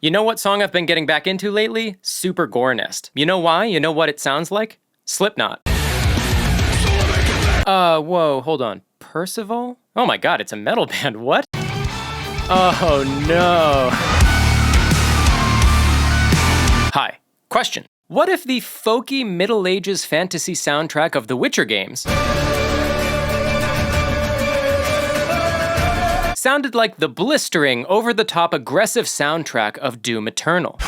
You know what song I've been getting back into lately? Super Gornest. You know why? You know what it sounds like? Slipknot. Whoa, hold on. Percival? Oh my god, it's a metal band, what? Oh no. Hi. Question. What if the folky Middle Ages fantasy soundtrack of the Witcher games sounded like the blistering, over-the-top aggressive soundtrack of Doom Eternal?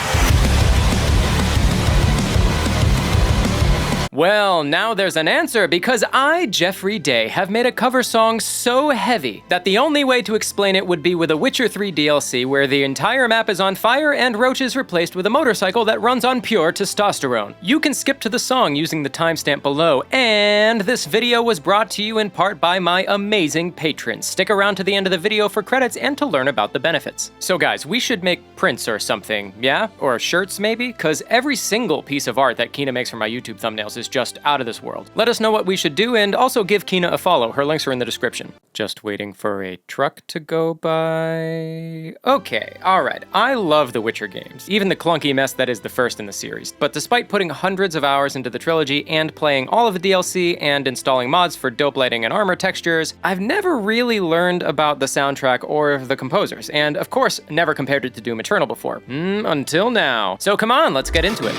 Well, now there's an answer, because I, Geoffrey Day, have made a cover song so heavy that the only way to explain it would be with a Witcher 3 DLC where the entire map is on fire and Roach is replaced with a motorcycle that runs on pure testosterone. You can skip to the song using the timestamp below, and this video was brought to you in part by my amazing patrons. Stick around to the end of the video for credits and to learn about the benefits. So guys, we should make prints or something, yeah? Or shirts maybe? Cause every single piece of art that Kina makes for my YouTube thumbnails is just out of this world. Let us know what we should do, and also give Kina a follow. Her links are in the description. Just waiting for a truck to go by. Okay, alright. I love the Witcher games, even the clunky mess that is the first in the series. But despite putting hundreds of hours into the trilogy and playing all of the DLC and installing mods for dope lighting and armor textures, I've never really learned about the soundtrack or the composers, and of course, never compared it to Doom Eternal before. Until now. So come on, let's get into it.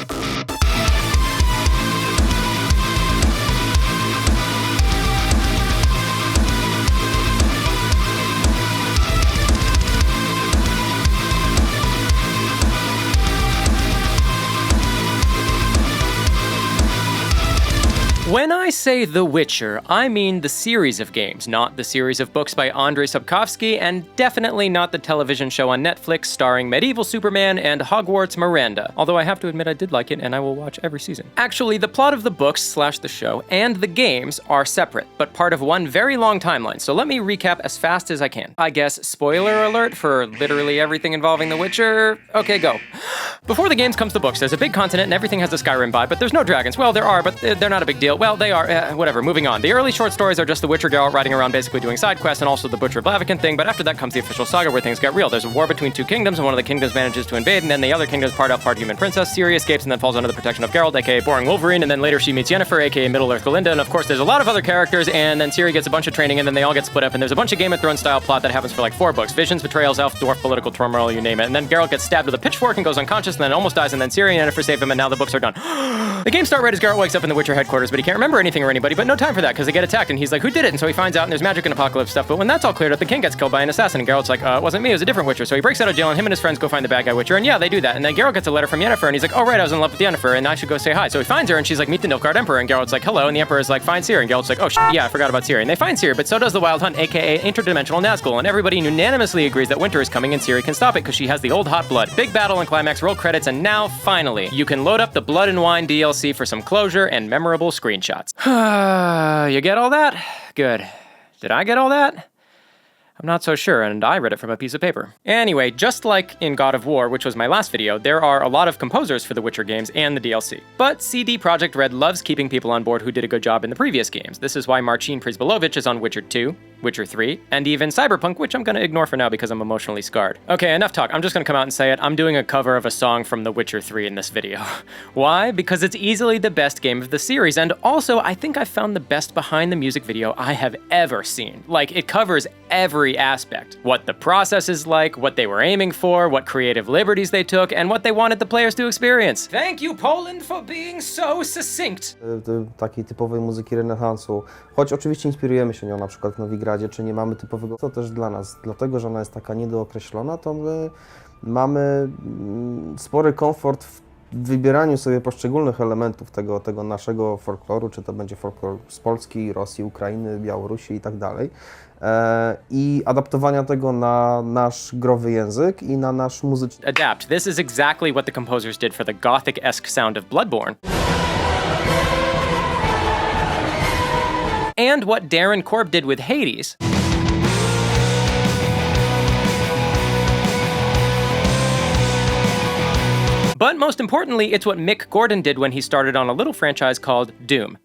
When I say The Witcher, I mean the series of games, not the series of books by Andrzej Sapkowski, and definitely not the television show on Netflix starring medieval Superman and Hogwarts Miranda, although I have to admit I did like it and I will watch every season. Actually, the plot of the books / the show and the games are separate, but part of one very long timeline, so let me recap as fast as I can. I guess spoiler alert for literally everything involving The Witcher? Okay, go. Before the games comes the books, there's a big continent and everything has a Skyrim vibe, but there's no dragons. Well, there are, but they're not a big deal. Well, they are, whatever, moving on. The early short stories are just the Witcher Geralt riding around basically doing side quests and also the Butcher Blaviken thing, but after that comes the official saga where things get real. There's a war between two kingdoms, and one of the kingdoms manages to invade, and then the other kingdom's part elf, part human princess. Ciri escapes and then falls under the protection of Geralt, aka Boring Wolverine, and then later she meets Yennefer, aka Middle-earth Galinda, and of course there's a lot of other characters, and then Ciri gets a bunch of training, and then they all get split up, and there's a bunch of Game of Thrones style plot that happens for like 4 books. Visions, betrayals, elf, dwarf, political turmoil, you name it, and then Geralt gets stabbed with a pitchfork and goes unconscious, and then almost dies, and then Ciri and Yennefer save him, and now the books are done. The games start right as Geralt wakes up in the Witcher headquarters, but he can't remember anything or anybody, but no time for that, because they get attacked, and he's like, who did it? And so he finds out, and there's magic and apocalypse stuff, but when that's all cleared up, the king gets killed by an assassin, and Geralt's like, it wasn't me, it was a different Witcher. So he breaks out of jail, and him and his friends go find the bad guy Witcher, and yeah, they do that. And then Geralt gets a letter from Yennefer, and he's like, oh right, I was in love with Yennefer, and I should go say hi. So he finds her, and she's like, meet the Nilfgaard Emperor, and Geralt's like, hello, and the Emperor is like, find Ciri, and Geralt's like, oh shit, yeah, I forgot about Ciri. And they find Ciri, but so does the Wild Hunt, aka Interdimensional Nazgul, and everybody unanimously agrees that winter is coming, and Ciri can stop it, because she has the old hot blood. Big battle and climax, roll credits, and now, finally, you can load up the Blood and Wine DLC for some closure and memorable screenshots. You get all that? Good. Did I get all that? I'm not so sure, and I read it from a piece of paper. Anyway, just like in God of War, which was my last video, there are a lot of composers for the Witcher games and the DLC. But CD Projekt Red loves keeping people on board who did a good job in the previous games. This is why Marcin Przyzbylowicz is on Witcher 2, Witcher 3, and even Cyberpunk, which I'm gonna ignore for now because I'm emotionally scarred. Okay, enough talk. I'm just gonna come out and say it. I'm doing a cover of a song from The Witcher 3 in this video. Why? Because it's easily the best game of the series, and also I think I found the best behind the music video I have ever seen. Like, it covers every aspect. What the process is like, what they were aiming for, what creative liberties they took, and what they wanted the players to experience. Thank you, Poland, for being so succinct. Takiej typowej muzyki renesansu, choć oczywiście inspirujemy się nią na przykład w Nowigradzie, czy nie mamy typowego, to też dla nas, dlatego że ona jest taka niedookreślona, to my mamy spory komfort w wybieraniu sobie poszczególnych elementów tego naszego folkloru, czy to będzie folklor z Polski, Rosji, Ukrainy, Białorusi i tak dalej, i adaptowania tego na nasz growy język i na nasz muzyczny. Adapt. This is exactly what the composers did for the gothic-esque sound of Bloodborne. And what Darren Korb did with Hades. But most importantly, it's what Mick Gordon did when he started on a little franchise called Doom.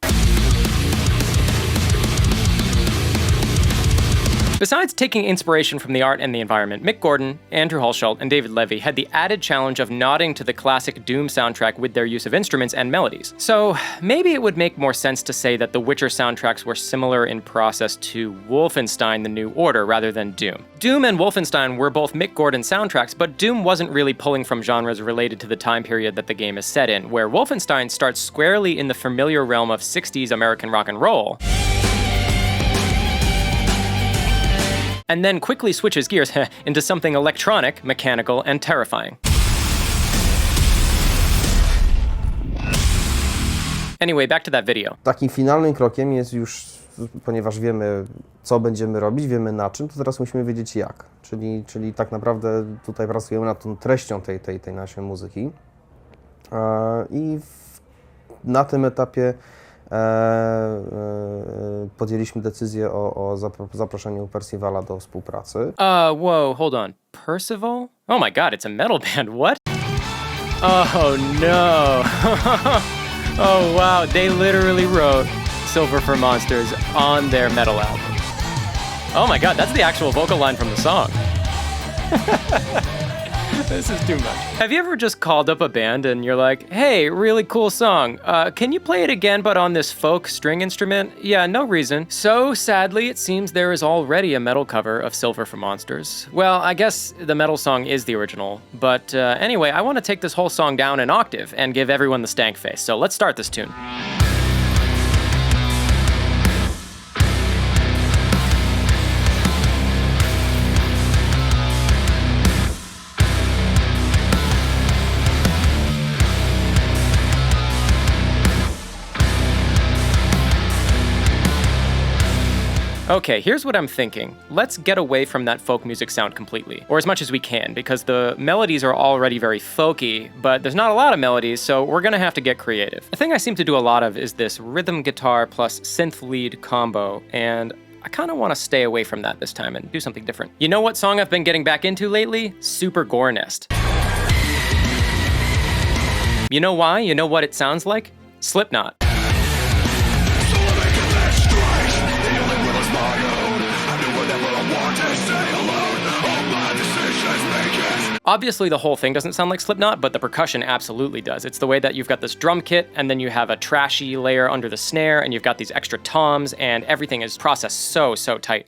Besides taking inspiration from the art and the environment, Mick Gordon, Andrew Hulshult, and David Levy had the added challenge of nodding to the classic Doom soundtrack with their use of instruments and melodies. So maybe it would make more sense to say that the Witcher soundtracks were similar in process to Wolfenstein: The New Order rather than Doom. Doom and Wolfenstein were both Mick Gordon soundtracks, but Doom wasn't really pulling from genres related to the time period that the game is set in, where Wolfenstein starts squarely in the familiar realm of 60s American rock and roll, and then quickly switches gears into something electronic, mechanical, and terrifying. Anyway, back to that video. Takim finalnym krokiem jest już, ponieważ wiemy, co będziemy robić, wiemy na czym, to teraz musimy wiedzieć jak. Czyli tak naprawdę tutaj pracujemy nad tą treścią tej naszej muzyki. I na tym etapie podjęliśmy decyzję o zaproszeniu Percivala do współpracy. Whoa, hold on. Percival? Oh my god, it's a metal band, what? Oh no. Oh wow, they literally wrote Silver for Monsters on their metal album. Oh my god, that's the actual vocal line from the song. This is too much. Have you ever just called up a band and you're like, hey, really cool song. Can you play it again but on this folk string instrument? Yeah, no reason. So sadly, it seems there is already a metal cover of Silver for Monsters. Well, I guess the metal song is the original. But anyway, I want to take this whole song down an octave and give everyone the stank face. So let's start this tune. Okay, here's what I'm thinking. Let's get away from that folk music sound completely, or as much as we can, because the melodies are already very folky, but there's not a lot of melodies, so we're gonna have to get creative. The thing I seem to do a lot of is this rhythm guitar plus synth lead combo, and I kind of want to stay away from that this time and do something different. You know what song I've been getting back into lately? Super Gore Nest. You know why? You know what it sounds like? Slipknot. Obviously the whole thing doesn't sound like Slipknot, but the percussion absolutely does. It's the way that you've got this drum kit, and then you have a trashy layer under the snare, and you've got these extra toms, and everything is processed so tight.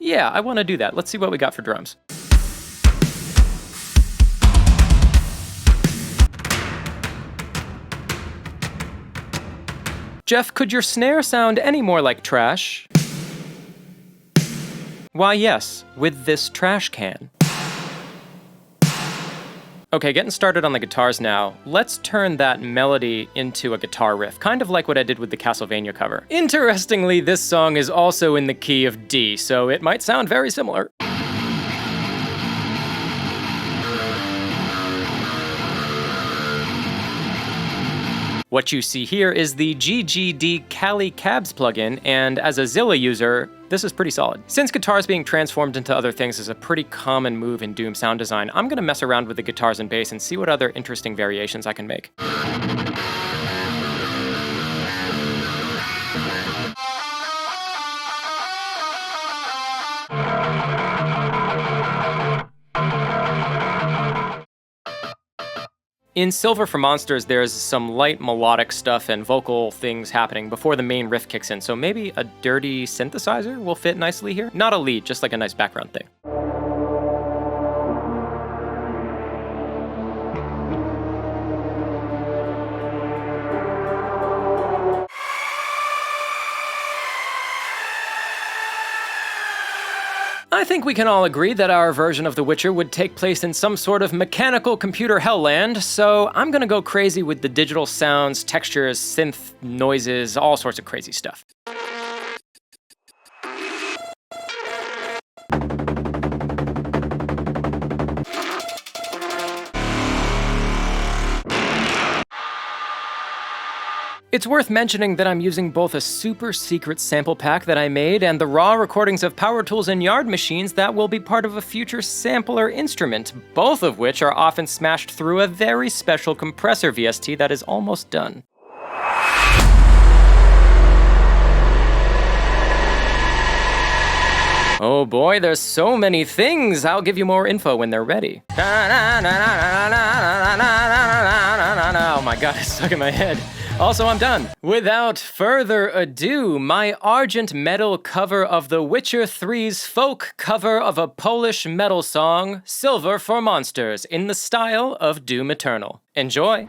Yeah, I want to do that. Let's see what we got for drums. Geoff, could your snare sound any more like trash? Why yes, with this trash can. Okay, getting started on the guitars now. Let's turn that melody into a guitar riff, kind of like what I did with the Castlevania cover. Interestingly, this song is also in the key of D, so it might sound very similar. What you see here is the GGD Kali Cabs plugin, and as a Zilla user, this is pretty solid. Since guitars being transformed into other things is a pretty common move in Doom sound design, I'm gonna mess around with the guitars and bass and see what other interesting variations I can make. In Silver for Monsters, there's some light melodic stuff and vocal things happening before the main riff kicks in, so maybe a dirty synthesizer will fit nicely here? Not a lead, just like a nice background thing. I think we can all agree that our version of The Witcher would take place in some sort of mechanical computer hellland, so I'm gonna go crazy with the digital sounds, textures, synth noises, all sorts of crazy stuff. It's worth mentioning that I'm using both a super secret sample pack that I made and the raw recordings of power tools and yard machines that will be part of a future sampler instrument, both of which are often smashed through a very special compressor VST that is almost done. Oh boy, there's so many things! I'll give you more info when they're ready. Oh my god, it's stuck in my head. Also, I'm done. Without further ado, my Argent Metal cover of The Witcher 3's folk cover of a Polish metal song, Silver for Monsters, in the style of Doom Eternal. Enjoy!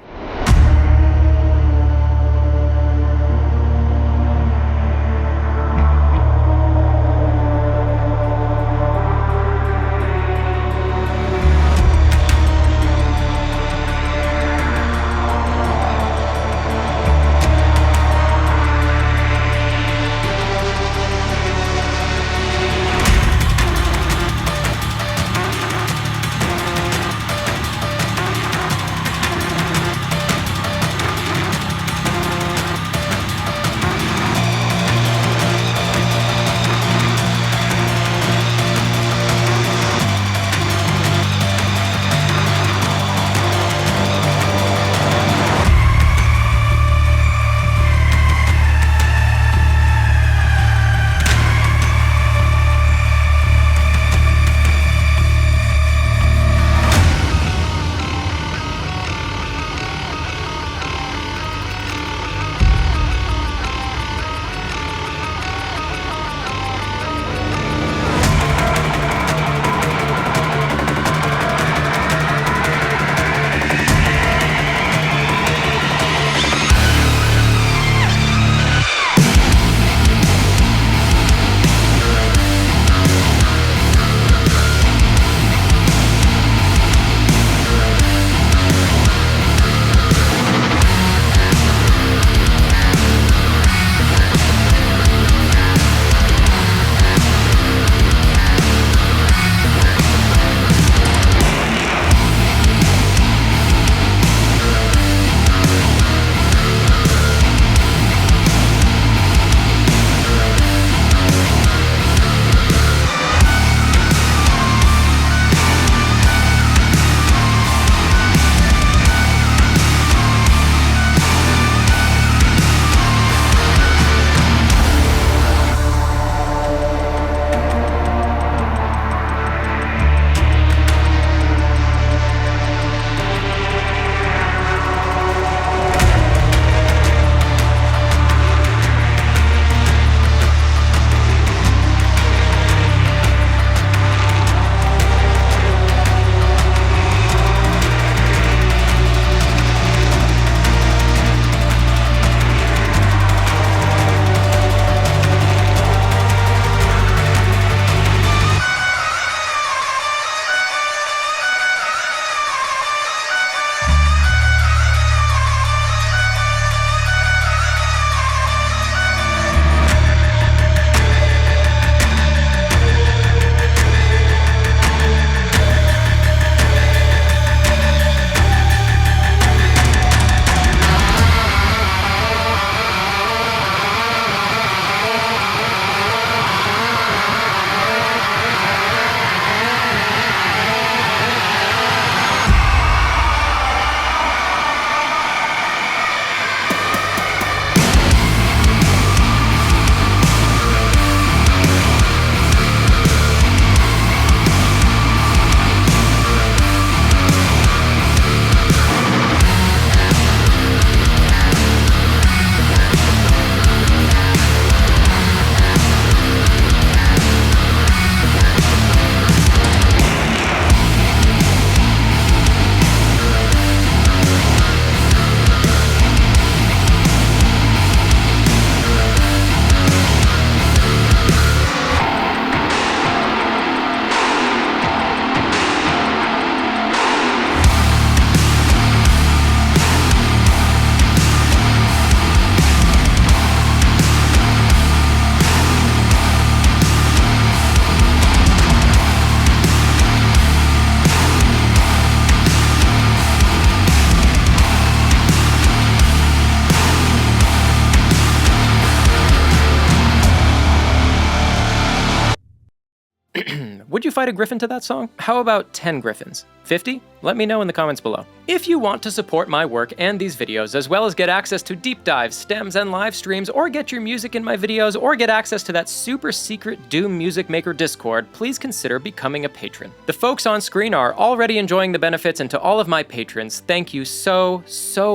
Would you fight a griffin to that song? How about 10 griffins? 50? Let me know in the comments below. If you want to support my work and these videos, as well as get access to deep dives, stems, and live streams, or get your music in my videos, or get access to that super secret Doom Music Maker Discord, please consider becoming a patron. The folks on screen are already enjoying the benefits, and to all of my patrons, thank you so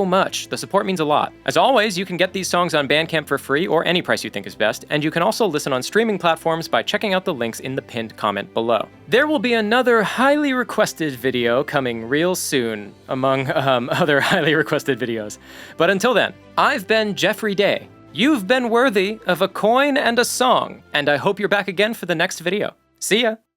much. The support means a lot. As always, you can get these songs on Bandcamp for free, or any price you think is best, and you can also listen on streaming platforms by checking out the links in the pinned comment below. There will be another highly requested video coming real soon, among other highly requested videos. But until then, I've been Geoffrey Day. You've been worthy of a coin and a song, and I hope you're back again for the next video. See ya!